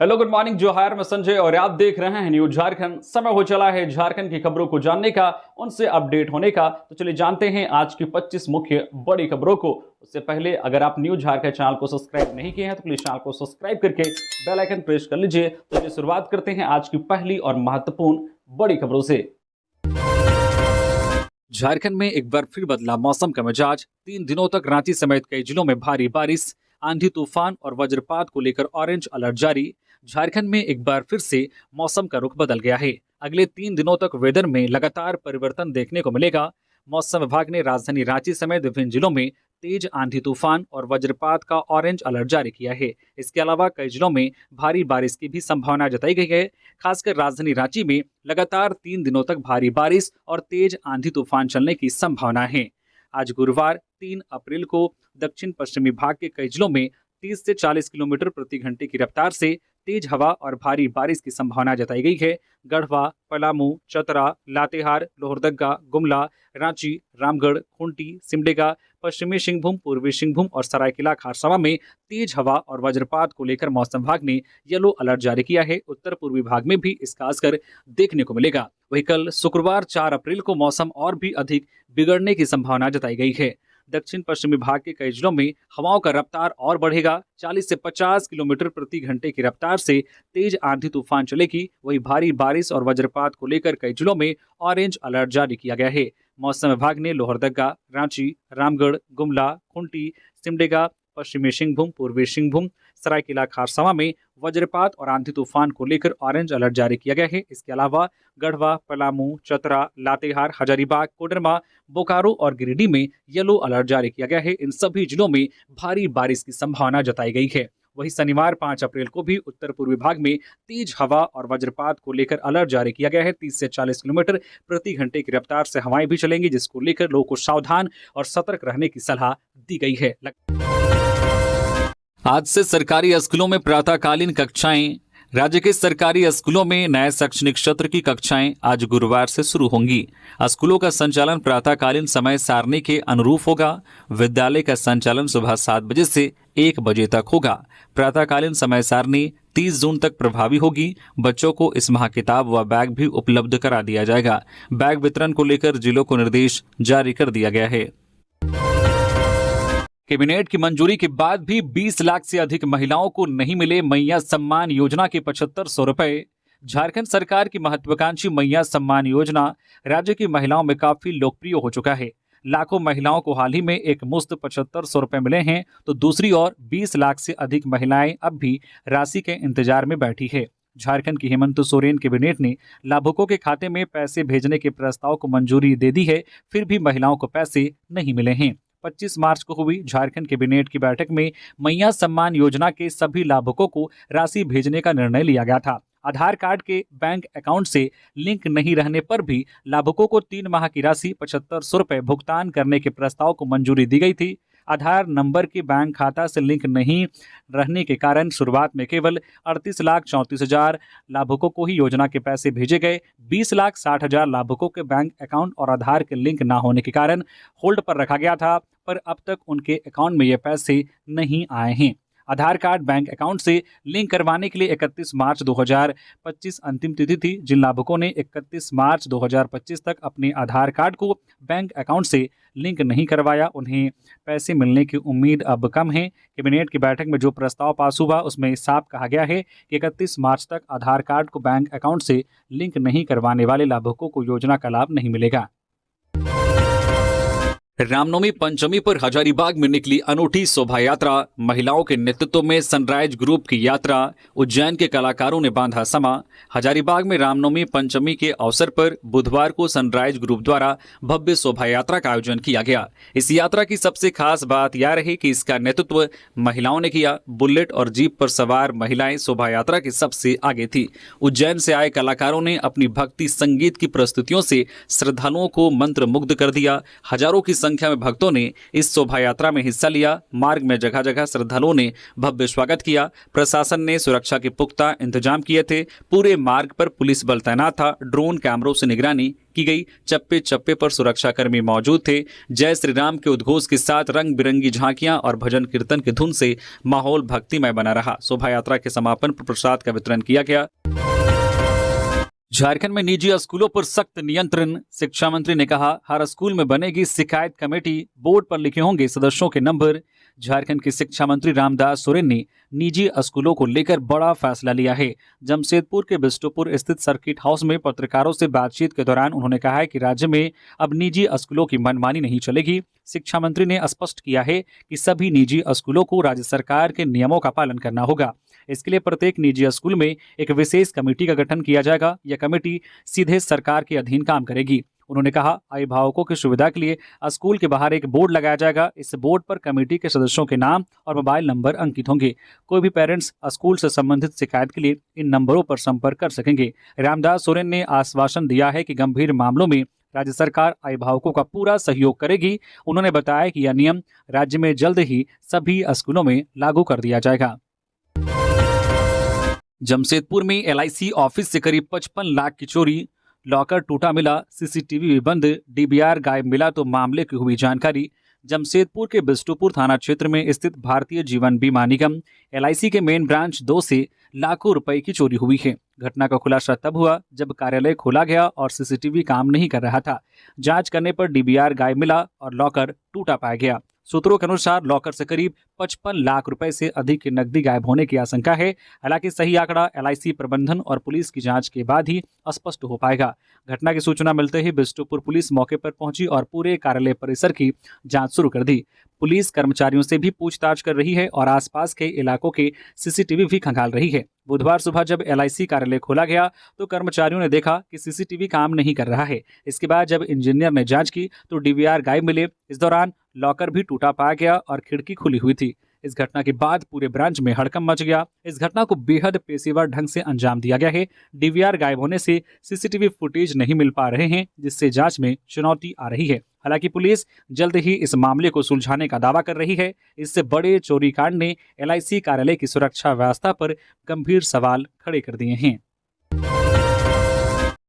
Hello good morning जोहार, मैं संजय और आप देख रहे हैं न्यूज झारखंड। समय हो चला है झारखंड की खबरों को जानने का, उनसे अपडेट होने का। तो चलिए जानते हैं आज की 25 मुख्य बड़ी खबरों को। उससे पहले अगर आप न्यूज झारखंड चैनल को सब्सक्राइब नहीं किए हैं तो प्लीज चैनल को सब्सक्राइब करके बेल आइकन प्रेस कर लीजिए। तो चलिए शुरुआत करते हैं आज की पहली और महत्वपूर्ण बड़ी खबरों से। झारखंड में एक बार फिर बदला मौसम का मिजाज। 3 दिनों तक रांची समेत कई जिलों में भारी बारिश, आंधी तूफान और वज्रपात को लेकर ऑरेंज अलर्ट जारी। झारखंड में एक बार फिर से मौसम का रुख बदल गया है। अगले 3 दिनों तक वेदर में लगातार परिवर्तन देखने को मिलेगा। मौसम विभाग ने राजधानी रांची समेत विभिन्न जिलों में तेज आंधी तूफान और वज्रपात का ऑरेंज अलर्ट जारी किया है। इसके अलावा कई जिलों में भारी बारिश की भी संभावना जताई गई है। खासकर राजधानी रांची में लगातार 3 दिनों तक भारी बारिश और तेज आंधी तूफान चलने की संभावना है। आज गुरुवार 3 अप्रैल को दक्षिण पश्चिमी भाग के कई जिलों में 30 से 40 किलोमीटर प्रति घंटे की रफ्तार से तेज हवा और भारी बारिश की संभावना जताई गई है। गढ़वा, पलामू, चतरा, लातेहार, लोहरदगा, गुमला, रांची, रामगढ़, खूंटी, सिमडेगा, पश्चिमी सिंहभूम, पूर्वी सिंहभूम और सरायकेला खारसावा में तेज हवा और वज्रपात को लेकर मौसम विभाग ने येलो अलर्ट जारी किया है। उत्तर पूर्वी भाग में भी इसका असर देखने को मिलेगा। वहीं कल शुक्रवार 4 अप्रैल को मौसम और भी अधिक बिगड़ने की संभावना जताई गई है। दक्षिण पश्चिमी भाग के कई जिलों में हवाओं का रफ्तार और बढ़ेगा। 40 से 50 किलोमीटर प्रति घंटे की रफ्तार से तेज आंधी तूफान चलेगी। वहीं भारी बारिश और वज्रपात को लेकर कई जिलों में ऑरेंज अलर्ट जारी किया गया है। मौसम विभाग ने लोहरदगा, रांची, रामगढ़, गुमला, खूंटी, सिमडेगा, पश्चिमी सिंहभूम, पूर्वी सिंहभूम, सरायकेला खारसावा में वज्रपात और आंधी तूफान को लेकर ऑरेंज अलर्ट जारी किया गया है। इसके अलावा गढ़वा, पलामू, चतरा, लातेहार, हजारीबाग, कोडरमा, बोकारो और गिरिडीह में येलो अलर्ट जारी किया गया है। इन सभी जिलों में भारी बारिश की संभावना जताई गई है। वहीं शनिवार 5 अप्रैल को भी उत्तर पूर्वी भाग में तेज हवा और वज्रपात को लेकर अलर्ट जारी किया गया है। 30 से 40 किलोमीटर प्रति घंटे की रफ्तार से हवाएं भी चलेंगी, जिसको लेकर लोगों को सावधान और सतर्क रहने की सलाह दी गई है। आज से सरकारी स्कूलों में प्रातःकालीन कक्षाएं। राज्य के सरकारी स्कूलों में नए शैक्षणिक सत्र की कक्षाएं आज गुरुवार से शुरू होंगी। स्कूलों का संचालन प्रातःकालीन समय सारणी के अनुरूप होगा। विद्यालय का संचालन सुबह 7 बजे से 1 बजे तक होगा। प्रातःकालीन समय सारणी 30 जून तक प्रभावी होगी। बच्चों को इस माह किताब व बैग भी उपलब्ध करा दिया जाएगा। बैग वितरण को लेकर जिलों को निर्देश जारी कर दिया गया है। कैबिनेट की मंजूरी के बाद भी 20 लाख से अधिक महिलाओं को नहीं मिले मैया सम्मान योजना के 7500 रुपए। झारखंड सरकार की महत्वाकांक्षी मैया सम्मान योजना राज्य की महिलाओं में काफी लोकप्रिय हो चुका है। लाखों महिलाओं को हाल ही में एक मुश्त 7500 रुपए मिले हैं, तो दूसरी ओर 20 लाख से अधिक महिलाएं अब भी राशि के इंतजार में बैठी है। झारखंड की हेमंत सोरेन कैबिनेट ने लाभुकों के खाते में पैसे भेजने के प्रस्ताव को मंजूरी दे दी है, फिर भी महिलाओं को पैसे नहीं मिले हैं। 25 मार्च को हुई झारखंड कैबिनेट की बैठक में मैया सम्मान योजना के सभी लाभुकों को राशि भेजने का निर्णय लिया गया था। आधार कार्ड के बैंक अकाउंट से लिंक नहीं रहने पर भी लाभुकों को 3 माह की राशि 7500 रुपए भुगतान करने के प्रस्ताव को मंजूरी दी गई थी। आधार नंबर के बैंक खाता से लिंक नहीं रहने के कारण शुरुआत में केवल 38,34,000 लाभुकों को ही योजना के पैसे भेजे गए। 20,60,000 लाभुकों के बैंक अकाउंट और आधार के लिंक न होने के कारण होल्ड पर रखा गया था, पर अब तक उनके अकाउंट में ये पैसे नहीं आए हैं। आधार कार्ड बैंक अकाउंट से लिंक करवाने के लिए 31 मार्च 2025 अंतिम तिथि थी। जिन लाभुकों ने 31 मार्च 2025 तक अपने आधार कार्ड को बैंक अकाउंट से लिंक नहीं करवाया, उन्हें पैसे मिलने की उम्मीद अब कम है। कैबिनेट की बैठक में जो प्रस्ताव पास हुआ उसमें साफ कहा गया है कि 31 मार्च तक आधार कार्ड को बैंक अकाउंट से लिंक नहीं करवाने वाले लाभुकों को योजना का लाभ नहीं मिलेगा। रामनवमी पंचमी पर हजारीबाग में निकली अनूठी शोभा यात्रा। महिलाओं के नेतृत्व में सनराइज ग्रुप की यात्रा। उज्जैन के कलाकारों ने बांधा समा। हजारीबाग में रामनवमी पंचमी के अवसर पर बुधवार को सनराइज ग्रुप द्वारा भव्य शोभा यात्रा का आयोजन किया गया। इस यात्रा की सबसे खास बात यह रही कि इसका नेतृत्व महिलाओं ने किया। बुलेट और जीप पर सवार महिलाएं शोभा यात्रा के सबसे आगे थी। उज्जैन से आए कलाकारों ने अपनी भक्ति संगीत की प्रस्तुतियों से श्रद्धालुओं को मंत्रमुग्ध कर दिया। हजारों की संख्या में भक्तों ने इस शोभा यात्रा में हिस्सा लिया। मार्ग में जगह जगह श्रद्धालुओं ने भव्य स्वागत किया। प्रशासन ने सुरक्षा के पुख्ता इंतजाम किए थे। पूरे मार्ग पर पुलिस बल तैनात था। ड्रोन कैमरों से निगरानी की गई। चप्पे चप्पे पर सुरक्षाकर्मी मौजूद थे। जय श्री राम के उद्घोष के साथ रंग बिरंगी झांकियां और भजन कीर्तन की धुन से माहौल भक्तिमय बना रहा। शोभा यात्रा के समापन पर प्रसाद का वितरण किया गया। झारखंड में निजी स्कूलों पर सख्त नियंत्रण। शिक्षा मंत्री ने कहा, हर स्कूल में बनेगी शिकायत कमेटी, बोर्ड पर लिखे होंगे सदस्यों के नंबर। झारखंड के शिक्षा मंत्री रामदास सोरेन ने निजी स्कूलों को लेकर बड़ा फैसला लिया है। जमशेदपुर के बिष्टुपुर स्थित सर्किट हाउस में पत्रकारों से बातचीत के दौरान उन्होंने कहा है कि राज्य में अब निजी स्कूलों की मनमानी नहीं चलेगी। शिक्षा मंत्री ने स्पष्ट किया है कि सभी निजी स्कूलों को राज्य सरकार के नियमों का पालन करना होगा। इसके लिए प्रत्येक निजी स्कूल में एक विशेष कमेटी का गठन किया जाएगा। यह कमेटी सीधे सरकार के अधीन काम करेगी। उन्होंने कहा, अभिभावकों की सुविधा के लिए स्कूल के बाहर एक बोर्ड लगाया जाएगा। इस बोर्ड पर कमेटी के सदस्यों के नाम और मोबाइल नंबर अंकित होंगे। कोई भी पेरेंट्स स्कूल से संबंधित शिकायत के लिए इन नंबरों पर संपर्क कर सकेंगे। रामदास सोरेन ने आश्वासन दिया है कि गंभीर मामलों में राज्य सरकार अभिभावकों का पूरा सहयोग करेगी। उन्होंने बताया कि यह नियम राज्य में जल्द ही सभी स्कूलों में लागू कर दिया जाएगा। जमशेदपुर में LIC ऑफिस से करीब 55 लाख की चोरी। लॉकर टूटा मिला, CCTV भी बंद, DVR गायब मिला तो मामले की हुई जानकारी। जमशेदपुर के बिष्टुपुर थाना क्षेत्र में स्थित भारतीय जीवन बीमा निगम LIC के मेन ब्रांच 2 से लाखों रुपए की चोरी हुई है। घटना का खुलासा तब हुआ जब कार्यालय खोला गया और CCTV काम नहीं कर रहा था। जांच करने पर DVR गायब मिला और लॉकर टूटा पाया गया। सूत्रों के अनुसार लॉकर से करीब 55 लाख रुपए से अधिक की नकदी गायब होने की आशंका है। हालांकि सही आंकड़ा LIC प्रबंधन और पुलिस की जांच के बाद ही स्पष्ट हो पाएगा। घटना की सूचना मिलते ही बिष्टुपुर पुलिस मौके पर पहुंची और पूरे कार्यालय परिसर की जांच शुरू कर दी। पुलिस कर्मचारियों से भी पूछताछ कर रही है और आसपास के इलाकों के CCTV भी खंगाल रही है। बुधवार सुबह जब LIC कार्यालय खोला गया तो कर्मचारियों ने देखा कि CCTV काम नहीं कर रहा है। इसके बाद जब इंजीनियर ने जांच की तो DVR गायब मिले। इस दौरान लॉकर भी टूटा पाया गया और खिड़की खुली हुई थी। इस घटना के बाद पूरे ब्रांच में हड़कंप मच गया। इस घटना को बेहद पेशेवर ढंग से अंजाम दिया गया है। DVR गायब होने से CCTV फुटेज नहीं मिल पा रहे हैं, जिससे जांच में चुनौती आ रही है। हालांकि पुलिस जल्द ही इस मामले को सुलझाने का दावा कर रही है। इससे बड़े चोरी कांड ने LIC कार्यालय की सुरक्षा व्यवस्था पर गंभीर सवाल खड़े कर दिए हैं।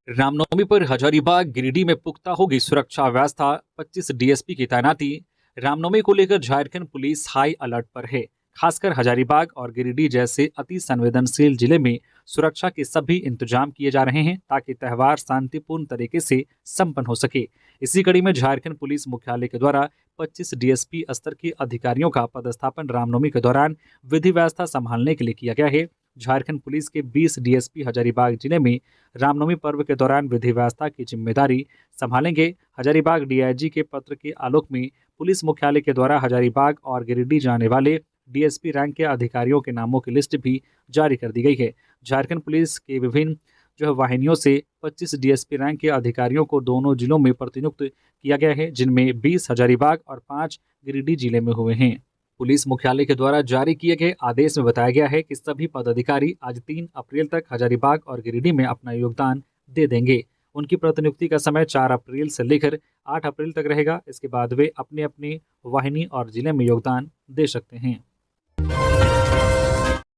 रामनवमी पर हजारीबाग गिरिडीह में पुख्ता होगी सुरक्षा व्यवस्था, 25 DSP की तैनाती। रामनवमी को लेकर झारखंड पुलिस हाई अलर्ट पर है। खासकर हजारीबाग और गिरिडीह जैसे अति संवेदनशील जिले में सुरक्षा के सभी इंतजाम किए जा रहे हैं ताकि त्यौहार शांतिपूर्ण तरीके से संपन्न हो सके। इसी कड़ी में झारखंड पुलिस मुख्यालय के द्वारा 25 DSP स्तर के अधिकारियों का पदस्थापन रामनवमी के दौरान विधि व्यवस्था संभालने के लिए किया गया है। झारखंड पुलिस के 20 DSP हजारीबाग जिले में रामनवमी पर्व के दौरान विधि व्यवस्था की जिम्मेदारी संभालेंगे। हजारीबाग DIG के पत्र के आलोक में पुलिस मुख्यालय के द्वारा हजारीबाग और गिरिडीह जाने वाले DSP रैंक के अधिकारियों के नामों की लिस्ट भी जारी कर दी गई है। झारखंड पुलिस के विभिन्न वाहिनियों से 25 DSP रैंक के अधिकारियों को दोनों जिलों में प्रतिनियुक्त किया गया है, जिनमें 20 हजारीबाग और 5 गिरिडीह जिले में हुए हैं। पुलिस मुख्यालय के द्वारा जारी किए गए आदेश में बताया गया है कि सभी पदाधिकारी आज 3 अप्रैल तक हजारीबाग और गिरिडीह में अपना योगदान दे देंगे। उनकी प्रतिनियुक्ति का समय 4 अप्रैल से लेकर 8 अप्रैल तक रहेगा। इसके बाद वे अपने अपने वाहिनी और जिले में योगदान दे सकते हैं।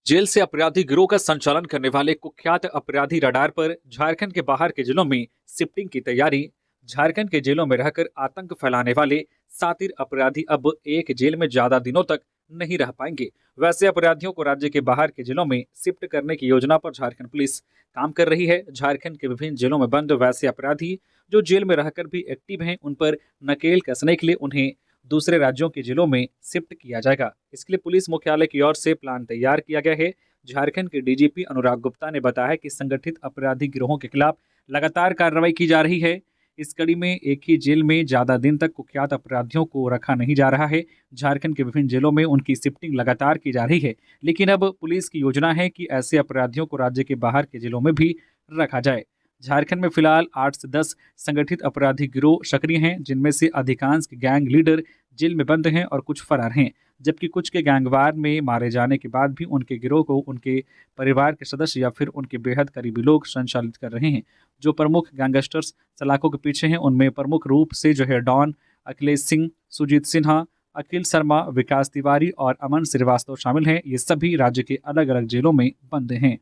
जेल से अपराधी गिरोह का संचालन करने वाले कुख्यात अपराधी रडार पर। झारखंड के बाहर के जिलों में शिफ्टिंग की तैयारी। झारखंड के जेलों में रहकर आतंक फैलाने वाले सातिर अपराधी अब एक जेल में ज्यादा दिनों तक नहीं रह पाएंगे। वैसे अपराधियों को राज्य के बाहर के जिलों में शिफ्ट करने की योजना पर झारखंड पुलिस काम कर रही है। झारखंड के विभिन्न जेलों में बंद वैसे अपराधी जो जेल में रहकर भी एक्टिव हैं, उन पर नकेल कसने के लिए उन्हें दूसरे राज्यों के जिलों में शिफ्ट किया जाएगा। इसके लिए पुलिस मुख्यालय की ओर से प्लान तैयार किया गया है। झारखंड के DGP अनुराग गुप्ता ने बताया कि संगठित अपराधी गिरोहों के खिलाफ लगातार कार्रवाई की जा रही है। इस कड़ी में एक ही जेल में ज्यादा दिन तक कुख्यात अपराधियों को रखा नहीं जा रहा है। झारखंड के विभिन्न जेलों में उनकी शिफ्टिंग लगातार की जा रही है, लेकिन अब पुलिस की योजना है कि ऐसे अपराधियों को राज्य के बाहर के जिलों में भी रखा जाए। झारखंड में फिलहाल 8 से 10 संगठित अपराधी गिरोह सक्रिय हैं, जिनमें से अधिकांश के गैंग लीडर जेल में बंद हैं और कुछ फरार हैं, जबकि कुछ के गैंगवार में मारे जाने के बाद भी उनके गिरोह को उनके परिवार के सदस्य या फिर उनके बेहद करीबी लोग संचालित कर रहे हैं। जो प्रमुख गैंगस्टर्स सलाखों के पीछे हैं, उनमें प्रमुख रूप से डॉन अखिलेश सिंह, सुजीत सिन्हा, अखिल शर्मा, विकास तिवारी और अमन श्रीवास्तव शामिल हैं। ये सभी राज्य के अलग अलग जेलों में बंद हैं।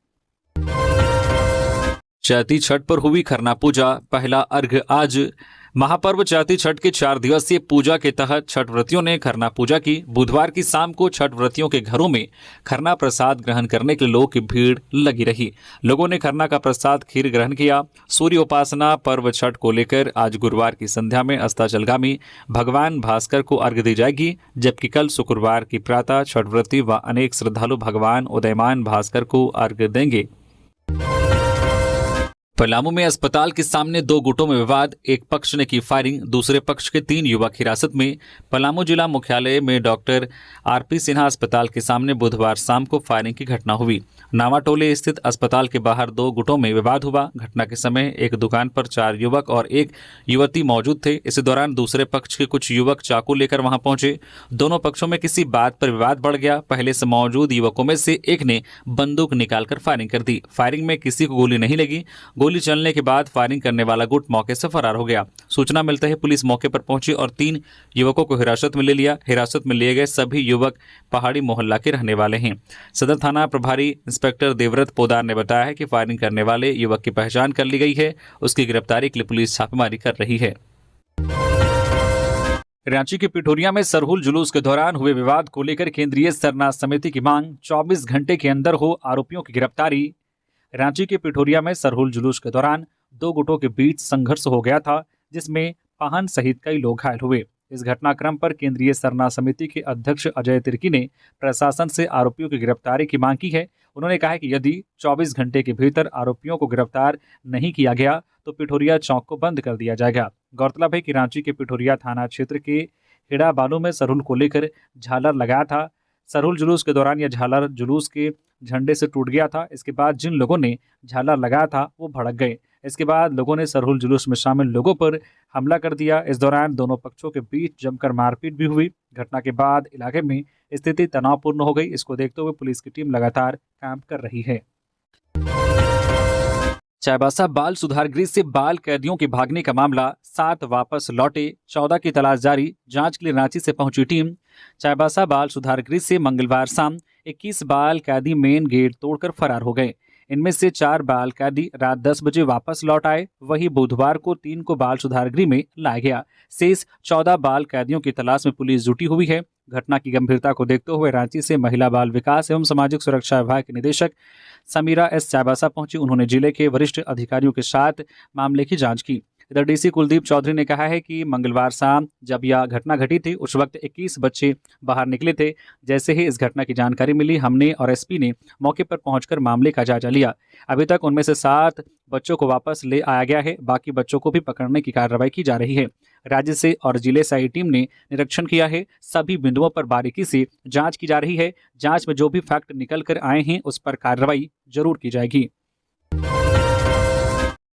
चैती छठ पर हुई खरना पूजा, पहला अर्घ आज। महापर्व चैती छठ के 4 दिवसीय पूजा के तहत छठ व्रतियों ने खरना पूजा की। बुधवार की शाम को छठ व्रतियों के घरों में खरना प्रसाद ग्रहण करने के लिए लोगों की भीड़ लगी रही। लोगों ने खरना का प्रसाद खीर ग्रहण किया। सूर्य उपासना पर्व छठ को लेकर आज गुरुवार की संध्या में अस्ताचलगामी भगवान भास्कर को अर्घ्य दी जाएगी, जबकि कल शुक्रवार की प्रातः छठ व्रती व अनेक श्रद्धालु भगवान उदयमान भास्कर को अर्घ्य देंगे। पलामू में अस्पताल के सामने 2 गुटों में विवाद, एक पक्ष ने की फायरिंग, दूसरे पक्ष के 3 युवक हिरासत में। पलामू जिला मुख्यालय में डॉक्टर आरपी सिन्हा अस्पताल के सामने बुधवार शाम को फायरिंग की घटना हुई। नावाटोले स्थित अस्पताल के बाहर 2 गुटों में विवाद हुआ। घटना के समय एक दुकान पर 4 युवक और एक युवती मौजूद थे। इसी दौरान दूसरे पक्ष के कुछ युवक चाकू लेकर वहां पहुंचे। दोनों पक्षों में किसी बात पर विवाद बढ़ गया। पहले से मौजूद युवकों में से एक ने बंदूक निकालकर फायरिंग कर दी। फायरिंग में किसी को गोली नहीं लगी। गोली चलने के बाद फायरिंग करने वाला गुट मौके से फरार हो गया। सूचना मिलते ही पुलिस मौके पर पहुंची और 3 युवकों को हिरासत में ले लिया। हिरासत में लिए गए सभी युवक पहाड़ी मोहल्ला के रहने वाले हैं। सदर थाना प्रभारी इंस्पेक्टर देवव्रत पोदार ने बताया है कि फायरिंग करने वाले युवक की पहचान कर ली गई है। उसकी गिरफ्तारी के लिए पुलिस छापेमारी कर रही है। रांची के पिठोरिया में सरहुल जुलूस के दौरान हुए विवाद को लेकर केंद्रीय सरना समिति की मांग, 24 घंटे के अंदर हो आरोपियों की गिरफ्तारी। रांची के पिठोरिया में सरहुल जुलूस के दौरान 2 गुटों के बीच संघर्ष हो गया था, जिसमें पाहन सहित कई लोग घायल हुए। इस घटनाक्रम पर केंद्रीय सरना समिति के अध्यक्ष अजय तिर्की ने प्रशासन से आरोपियों की गिरफ्तारी की मांग की है। उन्होंने कहा है कि यदि 24 घंटे के भीतर आरोपियों को गिरफ्तार नहीं किया गया तो पिठोरिया चौक को बंद कर दिया जाएगा। गौरतलब है कि रांची के पिठोरिया थाना क्षेत्र के हिड़ा बालू में सरहुल को लेकर झालर लगाया था। सरहुल जुलूस के दौरान यह झालर जुलूस के झंडे से टूट गया था। इसके बाद जिन लोगों ने झालर लगाया था वो भड़क गए। इसके बाद लोगों ने सरहुल जुलूस में शामिल लोगों पर हमला कर दिया। इस दौरान दोनों पक्षों के बीच जमकर मारपीट भी हुई। घटना के बाद इलाके में स्थिति तनावपूर्ण हो गई। इसको देखते हुए पुलिस की टीम लगातार काम कर रही है। चाईबासा बाल सुधार गृह से बाल कैदियों के भागने का मामला, 7 वापस लौटे, 14 की तलाश जारी। जांच के लिए रांची से पहुंची टीम। चाईबासा बाल सुधार गृह से मंगलवार शाम 21 बाल कैदी मेन गेट तोड़कर फरार हो गए। इनमें से 4 बाल कैदी रात 10 बजे वापस लौट आए। वहीं बुधवार को 3 को बाल सुधार गृह में लाया गया। शेष 14 बाल कैदियों की तलाश में पुलिस जुटी हुई है। घटना की गंभीरता को देखते हुए रांची से महिला बाल विकास एवं सामाजिक सुरक्षा विभाग के निदेशक समीरा एस चाईबासा पहुंची। उन्होंने जिले के वरिष्ठ अधिकारियों के साथ मामले की जांच की। इधर डीसी कुलदीप चौधरी ने कहा है कि मंगलवार शाम जब यह घटना घटी थी उस वक्त 21 बच्चे बाहर निकले थे। जैसे ही इस घटना की जानकारी मिली, हमने और एसपी ने मौके पर पहुंचकर मामले का जायजा लिया। अभी तक उनमें से 7 बच्चों को वापस ले आया गया है। बाकी बच्चों को भी पकड़ने की कार्रवाई की जा रही है। राज्य से और जिले से आई टीम ने निरीक्षण किया है। सभी बिंदुओं पर बारीकी से जांच की जा रही है। जांच में जो भी फैक्ट निकल कर आए हैं उस पर कार्रवाई जरूर की जाएगी।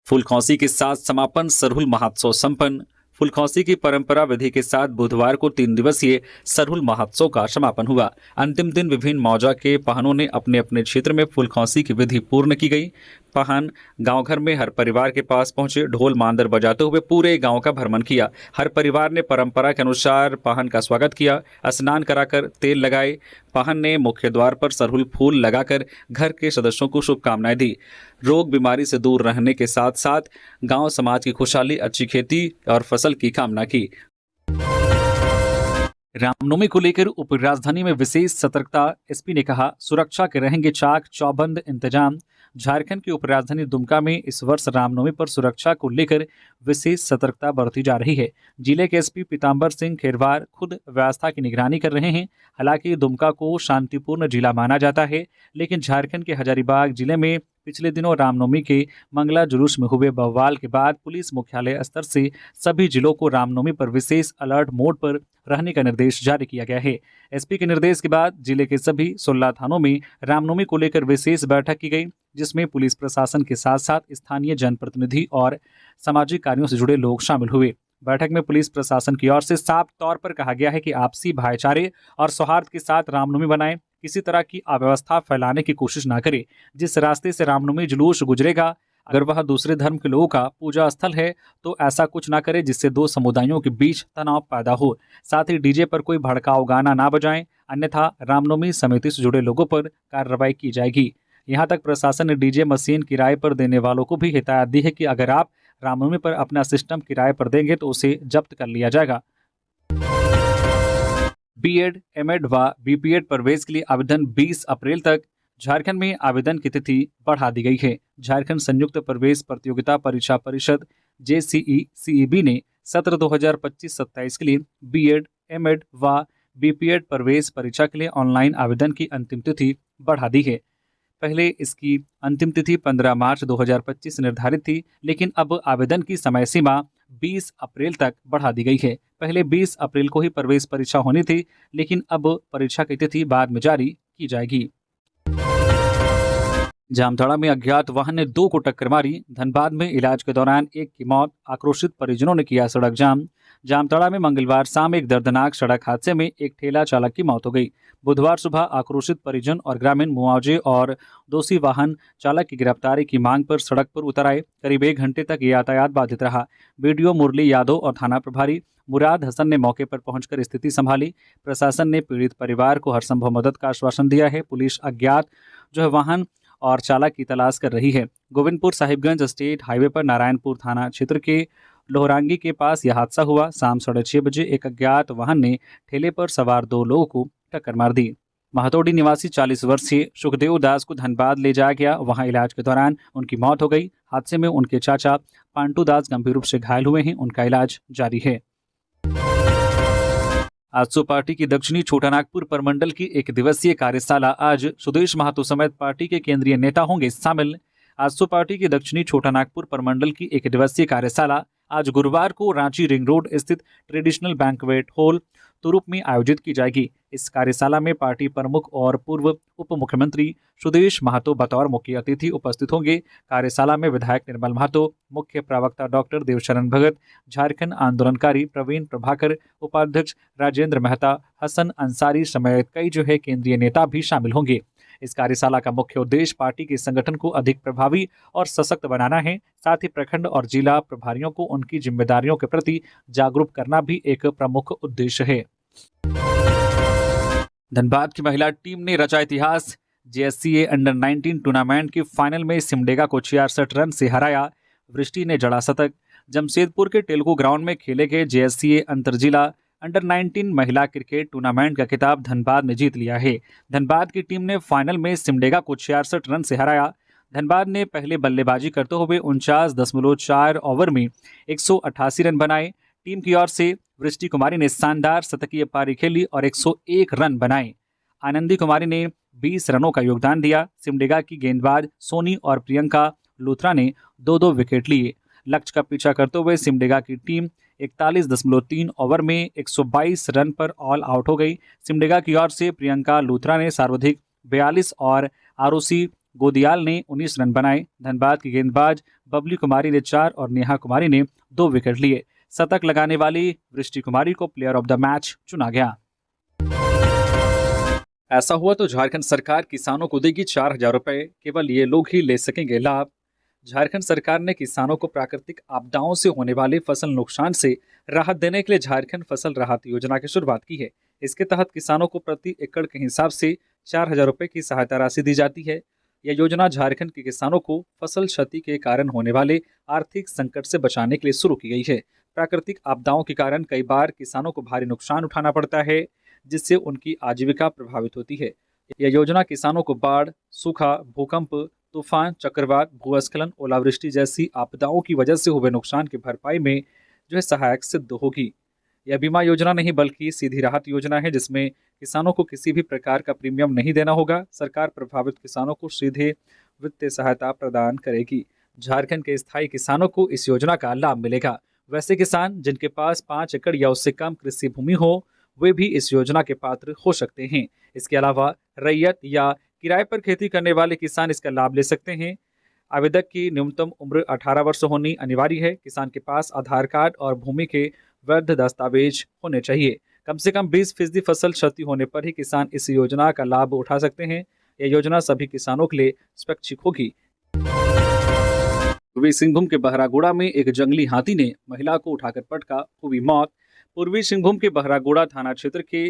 फूलखौसी के साथ समापन, सरहुल महोत्सव संपन्न। फूलखौसी की परंपरा विधि के साथ बुधवार को 3 दिवसीय सरहुल महोत्सव का समापन हुआ। अंतिम दिन विभिन्न मौजा के पहनों ने अपने अपने क्षेत्र में फूलखौसी की विधि पूर्ण की गई। पहन गांव घर में हर परिवार के पास पहुंचे, ढोल मांदर बजाते हुए पूरे गांव का भ्रमण किया। हर परिवार ने परंपरा के अनुसार पहन का स्वागत किया। स्नान कराकर तेल लगाए। पहन ने मुख्य द्वार पर सरहुल फूल लगाकर घर के सदस्यों को शुभकामनाएं दी। रोग बीमारी से दूर रहने के साथ साथ गांव समाज की खुशहाली, अच्छी खेती और फसल की कामना की। रामनवमी को लेकर उप राजधानी में विशेष सतर्कता, एसपी ने कहा सुरक्षा के रहेंगे चाक चौबंद इंतजाम। झारखंड की उपराजधानी दुमका में इस वर्ष रामनवमी पर सुरक्षा को लेकर विशेष सतर्कता बरती जा रही है। जिले के एसपी पीताम्बर सिंह खेरवार खुद व्यवस्था की निगरानी कर रहे हैं। हालांकि दुमका को शांतिपूर्ण जिला माना जाता है, लेकिन झारखंड के हजारीबाग जिले में पिछले दिनों रामनवमी के मंगला जुलूस में हुए बवाल के बाद पुलिस मुख्यालय स्तर से सभी जिलों को रामनवमी पर विशेष अलर्ट मोड पर रहने का निर्देश जारी किया गया है। एसपी के निर्देश के बाद जिले के सभी 16 थानों में रामनवमी को लेकर विशेष बैठक की गई, जिसमें पुलिस प्रशासन के साथ साथ स्थानीय जनप्रतिनिधि और सामाजिक कार्यों से जुड़े लोग शामिल हुए। बैठक में पुलिस प्रशासन की ओर से साफ तौर पर कहा गया है कि आपसी भाईचारे और सौहार्द के साथ रामनवमी बनाएं, किसी तरह की अव्यवस्था फैलाने की कोशिश ना करें। जिस रास्ते से रामनवमी जुलूस गुजरेगा अगर वह दूसरे धर्म के लोगों का पूजा स्थल है तो ऐसा कुछ ना करे जिससे दो समुदायों के बीच तनाव पैदा हो। साथ ही डीजे पर कोई भड़काऊ गाना ना बजाएं, अन्यथा रामनवमी समिति से जुड़े लोगों पर कार्रवाई की जाएगी। यहाँ तक प्रशासन ने डीजे मशीन किराए पर देने वालों को भी हिदायत दी है कि अगर आप रामनवमी पर अपना सिस्टम किराए पर देंगे तो उसे जब्त कर लिया जाएगा। बीएड, एमएड व बीपीएड प्रवेश के लिए आवेदन 20 अप्रैल तक। झारखंड में आवेदन की तिथि बढ़ा दी गई है। झारखंड संयुक्त प्रवेश प्रतियोगिता परीक्षा परिषद JCE-CEB ने सत्र 2025-27 के लिए बीएड, एमएड व बीपीएड प्रवेश परीक्षा के लिए ऑनलाइन आवेदन की अंतिम तिथि बढ़ा दी है। पहले इसकी अंतिम तिथि 15 मार्च 2025 निर्धारित थी, लेकिन अब आवेदन की समय सीमा 20 अप्रैल तक बढ़ा दी गई है। पहले 20 अप्रैल को ही प्रवेश परीक्षा होनी थी, लेकिन अब परीक्षा की तिथि बाद में जारी की जाएगी। जामताड़ा में अज्ञात वाहन ने 2 को टक्कर मारी। धनबाद में इलाज के दौरान एक की मौत, आक्रोशित परिजनों ने किया सड़क जाम। जामताड़ा में मंगलवार शाम एक दर्दनाक सड़क हादसे में एक ठेला चालक की मौत हो गई। बुधवार सुबह आक्रोशित परिजन और ग्रामीण मुआवजे और दोषी वाहन चालक की गिरफ्तारी की मांग पर सड़क पर उतर आए। करीब 1 घंटे तक यातायात बाधित रहा। बीडीओ मुरली यादव और थाना प्रभारी मुराद हसन ने मौके पर पहुंचकर स्थिति संभाली। प्रशासन ने पीड़ित परिवार को हर संभव मदद का आश्वासन दिया है। पुलिस अज्ञात वाहन और चालक की तलाश कर रही है। गोविंदपुर साहिबगंज स्टेट हाईवे पर नारायणपुर थाना क्षेत्र के लोहरांगी के पास यह हादसा हुआ। शाम 6:30 बजे एक अज्ञात वाहन ने ठेले पर सवार 2 लोगों को टक्कर मार दी। महतोड़ी निवासी 40 वर्षीय सुखदेव दास को धनबाद ले जाया गया। वहां इलाज के दौरान उनकी मौत हो गई। हादसे में उनके चाचा पांटू दास गंभीर रूप से घायल हुए हैं। उनका इलाज जारी है। आजसू पार्टी की दक्षिणी छोटानागपुर प्रमंडल की 1 दिवसीय कार्यशाला। आज सुदेश महतो समेत पार्टी के केंद्रीय नेता होंगे शामिल। आजसू पार्टी की दक्षिणी छोटानागपुर प्रमंडल की 1 दिवसीय कार्यशाला आज गुरुवार को रांची रिंग रोड स्थित ट्रेडिशनल बैंक्वेट हॉल तुरुप में आयोजित की जाएगी। इस कार्यशाला में पार्टी प्रमुख और पूर्व उप मुख्यमंत्री सुदेश महतो बतौर मुख्य अतिथि उपस्थित होंगे। कार्यशाला में विधायक निर्मल महतो, मुख्य प्रवक्ता डॉक्टर देवशरण भगत, झारखंड आंदोलनकारी प्रवीण प्रभाकर, उपाध्यक्ष राजेंद्र मेहता, हसन अंसारी समेत कई केंद्रीय नेता भी शामिल होंगे। इस कार्यशाला का मुख्य उद्देश्य पार्टी के संगठन को अधिक प्रभावी और सशक्त बनाना है। साथ ही प्रखंड और जिला प्रभारियों को उनकी जिम्मेदारियों के प्रति जागरूक करना भी एक प्रमुख उद्देश्य है। धनबाद की महिला टीम ने रचा इतिहास। JSCA अंडर 19 टूर्नामेंट के फाइनल में सिमडेगा को 66 रन से हराया। वृष्टि ने जड़ा शतक। जमशेदपुर के तेलुगु ग्राउंड में खेले गए JSCA अंतर जिला अंडर 19 महिला क्रिकेट टूर्नामेंट का खिताब धनबाद ने जीत लिया है। धनबाद की टीम ने फाइनल में सिमडेगा को 66 रन से हराया। धनबाद ने पहले बल्लेबाजी करते हुए 49.4 ओवर में 188 रन बनाए। टीम की ओर से वृष्टि कुमारी ने शानदार शतकीय पारी खेली और 101 रन बनाए। आनंदी कुमारी ने 20 रनों का योगदान दिया। सिमडेगा की गेंदबाज सोनी और प्रियंका लूथरा ने 2-2 विकेट लिए। लक्ष्य का पीछा करते हुए सिमडेगा की टीम 41.3 ओवर में 122 रन पर ऑल आउट हो गई। सिमडेगा की ओर से प्रियंका लूथरा ने सर्वाधिक 42 और आरुषि गोदियाल ने 19 रन बनाए। धनबाद की गेंदबाज बबली कुमारी ने 4 और नेहा कुमारी ने 2 विकेट लिए। शतक लगाने वाली वृष्टि कुमारी को प्लेयर ऑफ द मैच चुना गया। ऐसा हुआ तो झारखंड सरकार किसानों को देगी 4,000 रुपए। केवल ये लोग ही ले सकेंगे लाभ। झारखंड सरकार ने किसानों को प्राकृतिक आपदाओं से होने वाले फसल नुकसान से राहत देने के लिए झारखंड फसल राहत योजना की शुरुआत की है। इसके तहत किसानों को प्रति एकड़ के हिसाब से 4,000 रुपए की सहायता राशि दी जाती है। यह योजना झारखंड के किसानों को फसल क्षति के कारण होने वाले आर्थिक संकट से बचाने के लिए शुरू की गई है। प्राकृतिक आपदाओं के कारण कई बार किसानों को भारी नुकसान उठाना पड़ता है, जिससे उनकी आजीविका प्रभावित होती है। यह योजना किसानों को बाढ़, सूखा, भूकंप, तूफान, चक्रवात, भूस्खलन, ओलावृष्टि जैसी आपदाओं की वजह से हुए नुकसान की भरपाई में सहायक सिद्ध होगी। यह बीमा योजना नहीं बल्कि सीधी राहत योजना है, जिसमें किसानों को किसी भी प्रकार का प्रीमियम नहीं देना होगा। सरकार प्रभावित किसानों को सीधे वित्तीय सहायता प्रदान करेगी। झारखंड के स्थायी किसानों को इस योजना का लाभ मिलेगा। वैसे किसान जिनके पास 5 एकड़ या उससे कम कृषि भूमि हो, वे भी इस योजना के पात्र हो सकते हैं। इसके अलावा रैयत या किराए पर खेती करने वाले किसान इसका लाभ ले सकते हैं। आवेदक की न्यूनतम उम्र 18 वर्ष होनी अनिवार्य है। किसान के पास आधार कार्ड और भूमि के वैध दस्तावेज होने चाहिए। कम से कम 20% फसल क्षति होने पर ही किसान इस योजना का लाभ उठा सकते हैं। यह योजना सभी किसानों के लिए स्वैच्छिक होगी। पूर्वी सिंहभूम के बहरागोड़ा में एक जंगली हाथी ने महिला को उठाकर पटका, हुई मौत। पूर्वी सिंहभूम के बहरागोड़ा थाना क्षेत्र के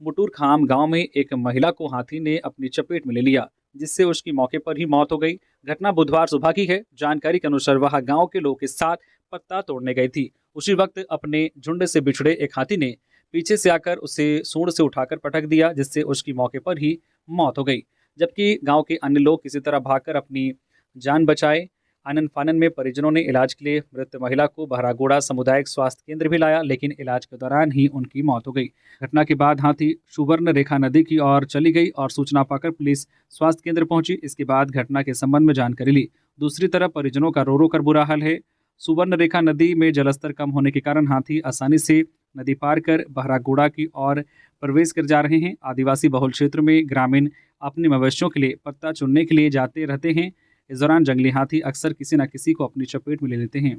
मुटुरखाम गांव में एक महिला को हाथी ने अपनी चपेट में ले लिया, जिससे उसकी मौके पर ही मौत हो गई। घटना बुधवार सुबह की है। जानकारी के अनुसार वह गांव के लोग के साथ पत्ता तोड़ने गई थी। उसी वक्त अपने झुंड से बिछड़े एक हाथी ने पीछे से आकर उसे सूंड से उठाकर पटक दिया, जिससे उसकी मौके पर ही मौत हो गई। जबकि गांव के अन्य लोग किसी तरह भागकर अपनी जान बचाए। आनन फानन में परिजनों ने इलाज के लिए मृत महिला को बहरागोड़ा सामुदायिक स्वास्थ्य केंद्र भी लाया, लेकिन इलाज के दौरान ही उनकी मौत हो गई। घटना के बाद हाथी सुवर्ण रेखा नदी की ओर चली गई और सूचना पाकर पुलिस स्वास्थ्य केंद्र पहुंची। इसके बाद घटना के संबंध में जानकारी ली। दूसरी तरफ परिजनों का रो रो कर बुरा हाल है। सुवर्ण रेखा नदी में जलस्तर कम होने के कारण हाथी आसानी से नदी पार कर बहरागोड़ा की ओर प्रवेश कर जा रहे हैं। आदिवासी बहुल क्षेत्र में ग्रामीण अपने मवेशियों के लिए पत्ता चुनने के लिए जाते रहते हैं। इस दौरान जंगली हाथी अक्सर किसी न किसी को अपनी चपेट में ले लेते हैं।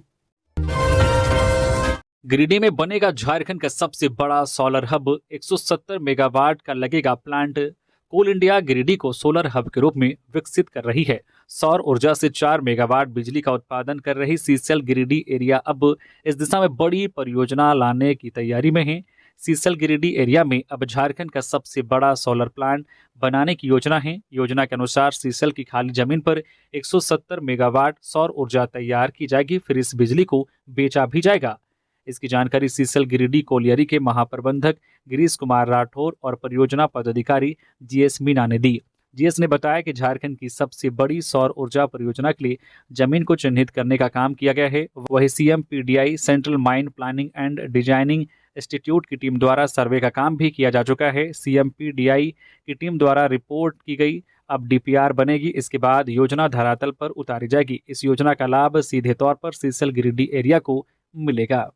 गिरिडीह में बनेगा झारखंड का सबसे बड़ा सोलर हब। 170 मेगावाट का लगेगा प्लांट। कोल इंडिया गिरिडीह को सोलर हब के रूप में विकसित कर रही है। सौर ऊर्जा से 4 मेगावाट बिजली का उत्पादन कर रही सीसेल गिरिडीह एरिया अब इस दिशा में बड़ी परियोजना लाने की तैयारी में है। सीसेल गिरिडीह एरिया में अब झारखंड का सबसे बड़ा सोलर प्लांट बनाने की योजना है। योजना के अनुसार सीसेल की खाली जमीन पर 170 मेगावाट सौर ऊर्जा तैयार की जाएगी, फिर इस बिजली को बेचा भी जाएगा। इसकी जानकारी सीसेल गिरिडीह कोलियरी के महाप्रबंधक गिरीश कुमार राठौर और परियोजना पदाधिकारी जीएस मीना ने दी। जीएस ने बताया कि झारखंड की सबसे बड़ी सौर ऊर्जा परियोजना के लिए जमीन को चिन्हित करने का काम किया गया है। वही CMPDI central mine planning and designing institute की टीम द्वारा सर्वे का काम भी किया जा चुका है। CMPDI की टीम द्वारा रिपोर्ट की गई, अब DPR बनेगी। इसके बाद योजना धरातल पर उतारी जाएगी। इस योजना का लाभ सीधे तौर पर सीसेल गिरिडीह एरिया को मिलेगा।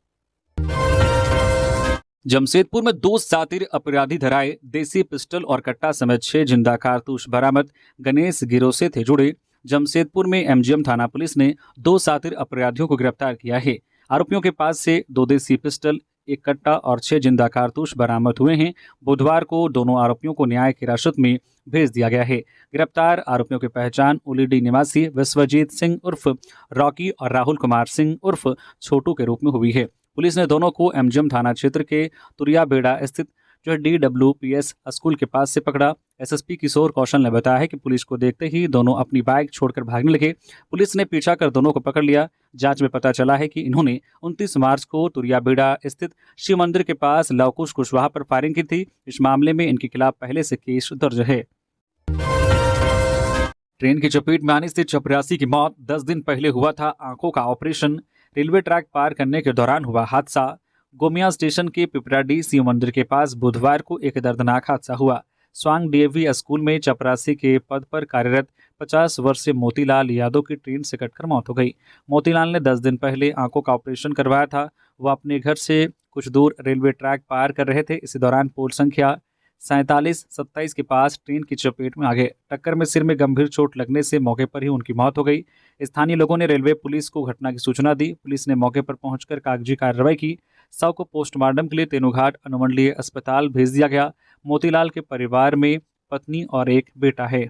जमशेदपुर में 2 शातिर अपराधी धराए। देसी पिस्टल और कट्टा समेत 6 जिंदा कारतूस बरामद। गणेश गिरोह से थे जुड़े। जमशेदपुर में MGM थाना पुलिस ने 2 शातिर अपराधियों को गिरफ्तार किया है। आरोपियों के पास से 2 देसी पिस्टल, 1 कट्टा और 6 जिंदा कारतूस बरामद हुए हैं। बुधवार को दोनों आरोपियों को न्यायिक हिरासत में भेज दिया गया है। गिरफ्तार आरोपियों की पहचान उलीडी निवासी विश्वजीत सिंह उर्फ रॉकी और राहुल कुमार सिंह उर्फ छोटू के रूप में हुई है। पुलिस ने दोनों को MGM थाना क्षेत्र के तुरिया बेड़ा स्थित DWPS स्कूल के पास से पकड़ा। SSP किशोर कौशल ने बताया है कि पुलिस को देखते ही दोनों अपनी बाइक छोड़कर भागने लगे। पुलिस ने पीछा कर दोनों को पकड़ लिया। जांच में पता चला है कि इन्होंने 29 मार्च को तुरिया बेड़ा स्थित शिव मंदिर के पास लवकुश कुशवाहा पर फायरिंग की थी। इस मामले में इनके खिलाफ पहले से केस दर्ज है। ट्रेन की चपेट में आने से चपरासी की मौत। 10 दिन पहले हुआ था आंखों का ऑपरेशन। रेलवे ट्रैक पार करने के दौरान हुआ हादसा। गोमिया स्टेशन के पिपराडी शिव मंदिर के पास बुधवार को एक दर्दनाक हादसा हुआ। स्वांग DAV स्कूल में चपरासी के पद पर कार्यरत 50 वर्षीय मोतीलाल यादव की ट्रेन से कटकर मौत हो गई। मोतीलाल ने 10 दिन पहले आंखों का ऑपरेशन करवाया था। वह अपने घर से कुछ दूर रेलवे ट्रैक पार कर रहे थे। इसी दौरान पोल संख्या 47-27 के पास ट्रेन की चपेट में आ गए। टक्कर में सिर में गंभीर चोट लगने से मौके पर ही उनकी मौत हो गई। स्थानीय लोगों ने रेलवे पुलिस को घटना की सूचना दी। पुलिस ने मौके पर पहुंचकर कागजी कार्रवाई की। शव को पोस्टमार्टम के लिए तेनुघाट अनुमंडलीय अस्पताल भेज दिया गया। मोतीलाल के परिवार में पत्नी और एक बेटा है।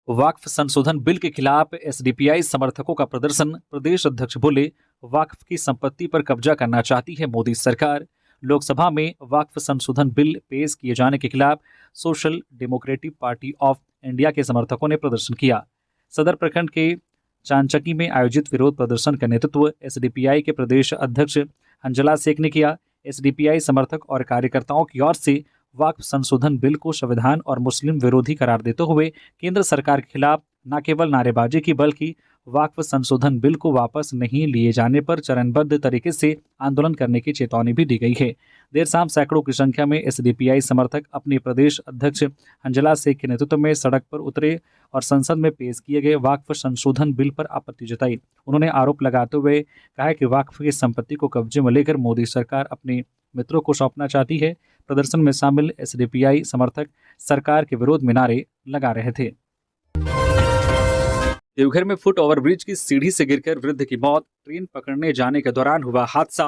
वक्फ संशोधन बिल के खिलाफ SDPI समर्थकों का प्रदर्शन। प्रदेश अध्यक्ष बोले, वक्फ की संपत्ति पर कब्जा करना चाहती है मोदी सरकार। लोकसभा में वक्फ संशोधन बिल पेश किए जाने के खिलाफ social democratic party of India के समर्थकों ने प्रदर्शन किया। सदर प्रखंड के चांचकी में आयोजित विरोध प्रदर्शन का नेतृत्व SDPI के प्रदेश अध्यक्ष अंजला शेख ने किया। SDPI समर्थक और कार्यकर्ताओं की ओर से वक्फ संशोधन बिल को संविधान और मुस्लिम विरोधी करार देते हुए केंद्र सरकार के खिलाफ न केवल नारेबाजी की, बल्कि वक्फ संशोधन बिल को वापस नहीं लिए जाने पर चरणबद्ध तरीके से आंदोलन करने की चेतावनी भी दी गई है। देर शाम सैकड़ों की संख्या में SDPI समर्थक अपने प्रदेश अध्यक्ष अंजला शेख के नेतृत्व में सड़क पर उतरे और संसद में पेश किए गए वक्फ संशोधन बिल पर आपत्ति जताई। उन्होंने आरोप लगाते हुए कहा कि वक्फ की संपत्ति को कब्जे में लेकर मोदी सरकार अपने मित्रों को सौंपना चाहती है। प्रदर्शन में शामिल SDPI समर्थक सरकार के विरोध में नारे लगा रहे थे। देवघर में फुट ओवरब्रिज की सीढ़ी से गिरकर वृद्ध की मौत। ट्रेन पकड़ने जाने के दौरान हुआ हादसा।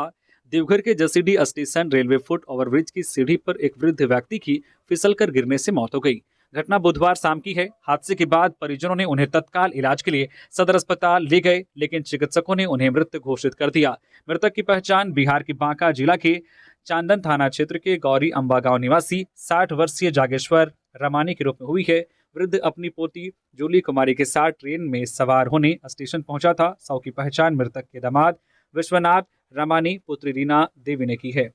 देवघर के Jasidih station railway foot overbridge की सीढ़ी पर एक वृद्ध व्यक्ति की फिसलकर गिरने से मौत हो गई। घटना बुधवार शाम की है। हादसे के बाद परिजनों ने उन्हें तत्काल इलाज के लिए सदर अस्पताल ले गए, लेकिन चिकित्सकों ने उन्हें मृत घोषित कर दिया। मृतक की पहचान बिहार के बांका जिला के चांदन थाना क्षेत्र के गौरी अंबा गांव निवासी 60 वर्षीय जागेश्वर रमानी के रूप में हुई है। वृद्ध अपनी पोती जूली कुमारी के साथ ट्रेन में सवार होने स्टेशन पहुंचा था। शव की पहचान मृतक के दामाद विश्वनाथ रमानी पुत्री रीना देवी ने की है।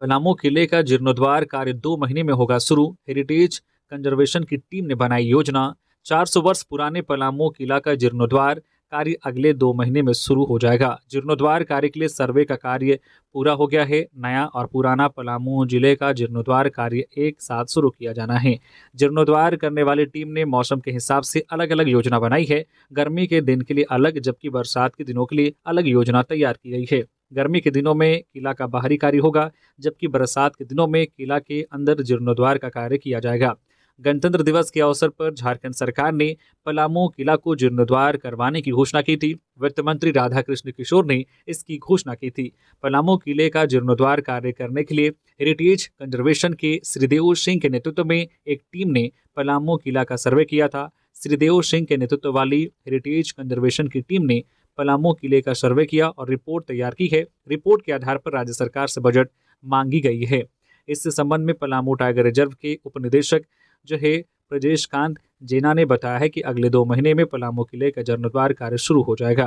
पलामू किले का जीर्णोद्वार कार्य 2 महीने में होगा शुरू। हेरिटेज कंजर्वेशन की टीम ने बनाई योजना। 400 वर्ष पुराने पलामू किला का जीर्णोद्वार कार्य अगले 2 महीने में शुरू हो जाएगा। जीर्णोद्वार कार्य के लिए सर्वे का कार्य पूरा हो गया है। नया और पुराना पलामू जिले का जीर्णोद्वार कार्य एक साथ शुरू किया जाना है। जीर्णोद्वार करने वाली टीम ने मौसम के हिसाब से अलग अलग योजना बनाई है। गर्मी के दिन के लिए अलग, जबकि बरसात के दिनों के लिए अलग योजना तैयार की गई है। गर्मी के दिनों में किला का बाहरी कार्य होगा, जबकि बरसात के दिनों में किला के अंदर जीर्णोद्वार का कार्य किया जाएगा। गणतंत्र दिवस के अवसर पर झारखंड सरकार ने पलामू किला को जीर्णोद्वार करवाने की घोषणा की थी। वित्त मंत्री राधाकृष्ण किशोर ने इसकी घोषणा की थी। पलामू किले का जीर्णोद्वार कार्य करने के लिए हेरिटेज कंजर्वेशन के श्रीदेव सिंह के नेतृत्व में एक टीम ने पलामू किला का सर्वे किया था। श्रीदेव सिंह के नेतृत्व वाली हेरिटेज कंजर्वेशन की टीम ने पलामू किले का सर्वे किया और रिपोर्ट तैयार की है। रिपोर्ट के आधार पर राज्य सरकार से बजट मांगी गई है। इस संबंध में पलामू टाइगर रिजर्व के उपनिदेशक जो है ब्रजेश कांत जेना ने बताया है कि अगले 2 महीने में पलामू किले का जीर्णोद्वार कार्य शुरू हो जाएगा।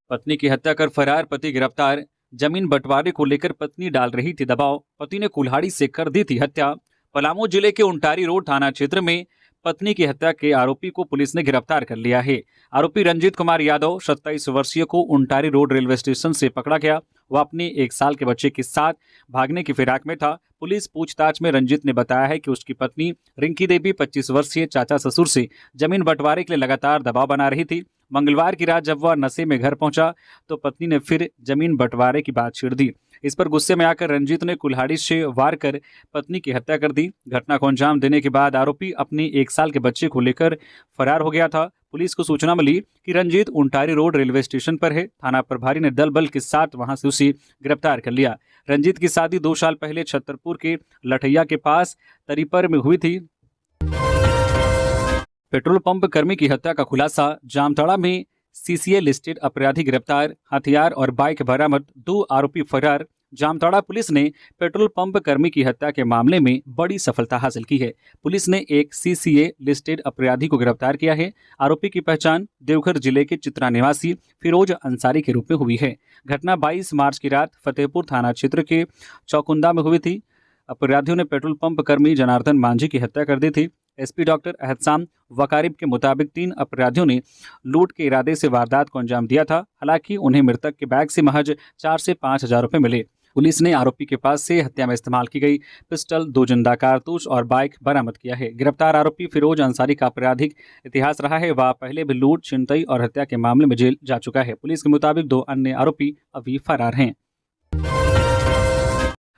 पत्नी की हत्या कर फरार पति गिरफ्तार। जमीन बंटवारे को लेकर पत्नी डाल रही थी दबाव, पति ने कुल्हाड़ी से कर दी थी हत्या। पलामू जिले के उंटारी रोड थाना क्षेत्र में पत्नी की हत्या के आरोपी को पुलिस ने गिरफ्तार कर लिया है। आरोपी रंजीत कुमार यादव 27 वर्षीय को उंटारी रोड रेलवे स्टेशन से पकड़ा गया। वह अपने 1 साल के बच्चे के साथ भागने की फिराक में था। पुलिस पूछताछ में रंजीत ने बताया है कि उसकी पत्नी रिंकी देवी 25 वर्षीय चाचा ससुर से जमीन बंटवारे के लिए लगातार दबाव बना रही थी। मंगलवार की रात जब वह नशे में घर पहुंचा तो पत्नी ने फिर जमीन बंटवारे की बात छेड़ दी। इस पर गुस्से में आकर रंजीत ने कुल्हाड़ी से वार कर पत्नी की हत्या कर दी। घटना को अंजाम देने के बाद आरोपी अपने 1 साल के बच्चे को लेकर फरार हो गया था। पुलिस को सूचना मिली कि Ranjit Untari road railway station पर है। थाना प्रभारी ने दल बल के साथ वहां से उसे गिरफ्तार कर लिया। रंजीत की शादी 2 साल पहले छतरपुर के लठैया के पास तरीपर में हुई थी। पेट्रोल पंप कर्मी की हत्या का खुलासा। जामताड़ा में सीसीए लिस्टेड अपराधी गिरफ्तार। हथियार और बाइक बरामद, 2 आरोपी फरार। जामताड़ा पुलिस ने पेट्रोल पंप कर्मी की हत्या के मामले में बड़ी सफलता हासिल की है। पुलिस ने एक सीसीए लिस्टेड अपराधी को गिरफ्तार किया है। आरोपी की पहचान देवघर जिले के चित्रा निवासी फिरोज अंसारी के रूप में हुई है। घटना 22 मार्च की रात फतेहपुर थाना क्षेत्र के चौकुंदा में हुई थी। अपराधियों ने पेट्रोल पंप कर्मी जनार्दन मांझी की हत्या कर दी थी। एसपी डॉक्टर एहसाम वकारिब के मुताबिक 3 अपराधियों ने लूट के इरादे से वारदात को अंजाम दिया था। हालांकि उन्हें मृतक के बैग से महज 4 से 5 हजार रुपये मिले। पुलिस ने आरोपी के पास से हत्या में इस्तेमाल की गई पिस्टल, 2 जिंदा कारतूस और बाइक बरामद किया है। गिरफ्तार आरोपी फिरोज अंसारी का आपराधिक इतिहास रहा है। वह पहले भी लूट, छिनतई और हत्या के मामले में जेल जा चुका है। पुलिस के मुताबिक 2 अन्य आरोपी अभी फरार हैं।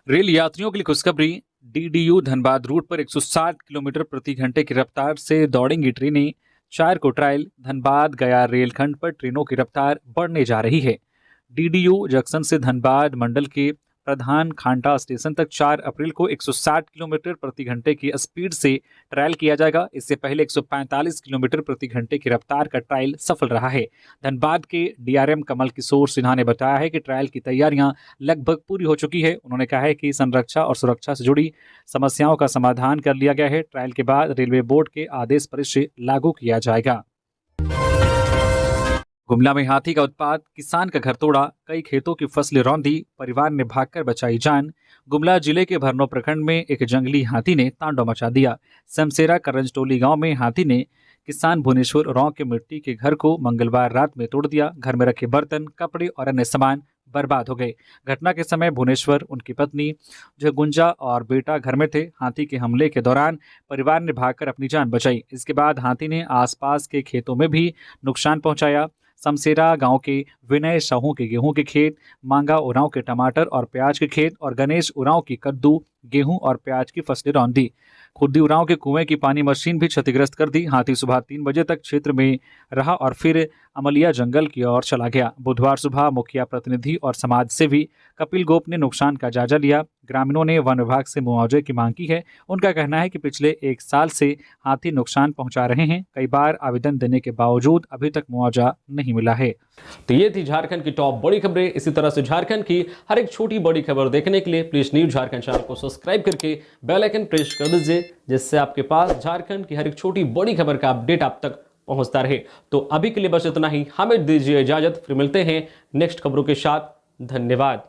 रेल यात्रियों के लिए खुशखबरी। डीडीयू धनबाद रूट पर 160 किलोमीटर प्रति घंटे की रफ्तार से दौड़ेंगी ट्रेनें। 4 को ट्रायल। धनबाद गया रेलखंड पर ट्रेनों की रफ्तार बढ़ने जा रही है। डीडीयू जंक्शन से धनबाद मंडल के प्रधान खांटा स्टेशन तक 4 अप्रैल को 160 किलोमीटर प्रति घंटे की स्पीड से ट्रायल किया जाएगा। इससे पहले 145 किलोमीटर प्रति घंटे की रफ्तार का ट्रायल सफल रहा है। धनबाद के डीआरएम कमल किशोर सिन्हा ने बताया है कि ट्रायल की तैयारियां लगभग पूरी हो चुकी है। उन्होंने कहा है कि संरक्षा और सुरक्षा से जुड़ी समस्याओं का समाधान कर लिया गया है। ट्रायल के बाद रेलवे बोर्ड के आदेश पर इसे लागू किया जाएगा। गुमला में हाथी का उत्पात, किसान का घर तोड़ा, कई खेतों की फसलें रौंदी, परिवार ने भागकर बचाई जान। गुमला जिले के भरनो प्रखंड में एक जंगली हाथी ने तांडव मचा दिया। समसेरा करंजटोली गांव में हाथी ने किसान भुवनेश्वर उरांव के मिट्टी के घर को मंगलवार रात में तोड़ दिया। घर में रखे बर्तन, कपड़े और अन्य सामान बर्बाद हो गए। घटना के समय भुवनेश्वर, उनकी पत्नी जो गुंजा और बेटा घर में थे। हाथी के हमले के दौरान परिवार ने भागकर अपनी जान बचाई। इसके बाद हाथी ने आसपास के खेतों में भी नुकसान पहुंचाया। समसेरा गांव के विनय साहू के गेहूं के खेत, मांगा उरांव के टमाटर और प्याज के खेत और गणेश उरांव की कद्दू, गेहूं और प्याज की फसलें रौंदी। खुद्दीराव के कुएं की पानी मशीन भी क्षतिग्रस्त कर दी। हाथी सुबह 3 बजे तक क्षेत्र में रहा और फिर अमलिया जंगल की ओर चला गया। बुधवार सुबह मुखिया प्रतिनिधि और समाज सेवी कपिल गोप ने नुकसान का जायजा लिया। ग्रामीणों ने वन विभाग से मुआवजे की मांग की है। उनका कहना है कि पिछले 1 साल से हाथी नुकसान पहुंचा रहे हैं। कई बार आवेदन देने के बावजूद अभी तक मुआवजा नहीं मिला है। तो ये थी झारखंड की टॉप बड़ी खबरें। इसी तरह से झारखंड की हर एक छोटी बड़ी खबर देखने के लिए प्लीज न्यूज झारखंड चैनल को सब्सक्राइब करके बेल आइकन प्रेस कर दीजिए, जिससे आपके पास झारखंड की हर एक छोटी बड़ी खबर का अपडेट आप तक पहुंचता रहे। तो अभी के लिए बस इतना ही, हमें दीजिए इजाजत, फिर मिलते हैं नेक्स्ट खबरों के साथ। धन्यवाद।